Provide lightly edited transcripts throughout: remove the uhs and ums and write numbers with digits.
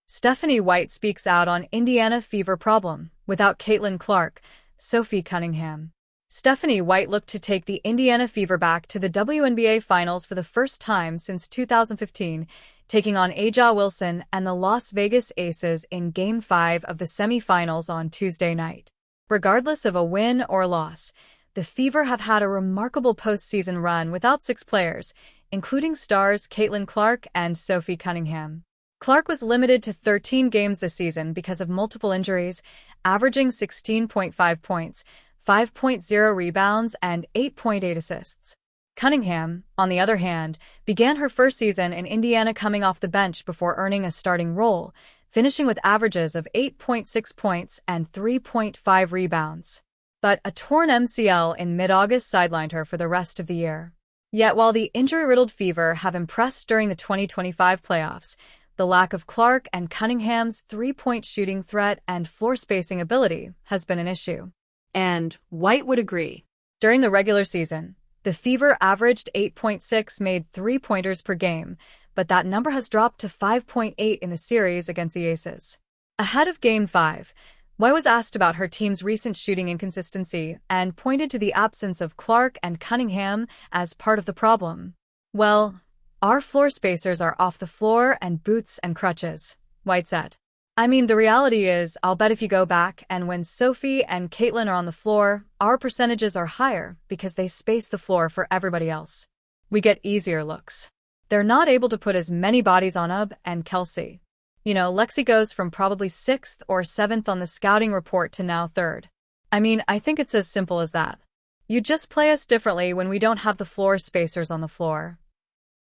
Stephanie White speaks out on Indiana fever problem without Caitlin Clark, Sophie Cunningham. Stephanie White looked to take the Indiana Fever back to the WNBA Finals for the first time since 2015, taking on A'ja Wilson and the Las Vegas Aces in Game 5 of the semifinals on Tuesday night. Regardless of a win or loss, the Fever have had a remarkable postseason run without 6 players, including stars Caitlin Clark and Sophie Cunningham. Clark was limited to 13 games this season because of multiple injuries, averaging 16.5 points, 5.0 rebounds, and 8.8 assists. Cunningham, on the other hand, began her first season in Indiana coming off the bench before earning a starting role, finishing with averages of 8.6 points and 3.5 rebounds. But a torn MCL in mid-August sidelined her for the rest of the year. Yet while the injury-riddled Fever have impressed during the 2025 playoffs, the lack of Clark and Cunningham's three-point shooting threat and floor spacing ability has been an issue. And White would agree. During the regular season, the Fever averaged 8.6 made three-pointers per game, but that number has dropped to 5.8 in the series against the Aces. Ahead of Game 5, White was asked about her team's recent shooting inconsistency and pointed to the absence of Clark and Cunningham as part of the problem. "Well, our floor spacers are off the floor and boots and crutches," White said. "I mean, the reality is, I'll bet if you go back and when Sophie and Caitlin are on the floor, our percentages are higher because they space the floor for everybody else. We get easier looks. They're not able to put as many bodies on Ub and Kelsey. Lexi goes from probably 6th or 7th on the scouting report to now 3rd. I mean, I think it's as simple as that. You just play us differently when we don't have the floor spacers on the floor."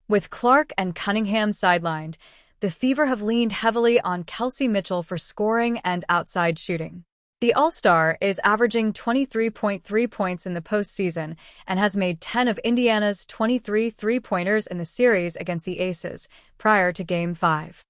With Clark and Cunningham sidelined, the Fever have leaned heavily on Kelsey Mitchell for scoring and outside shooting. The All-Star is averaging 23.3 points in the postseason and has made 10 of Indiana's 23 three-pointers in the series against the Aces prior to Game 5.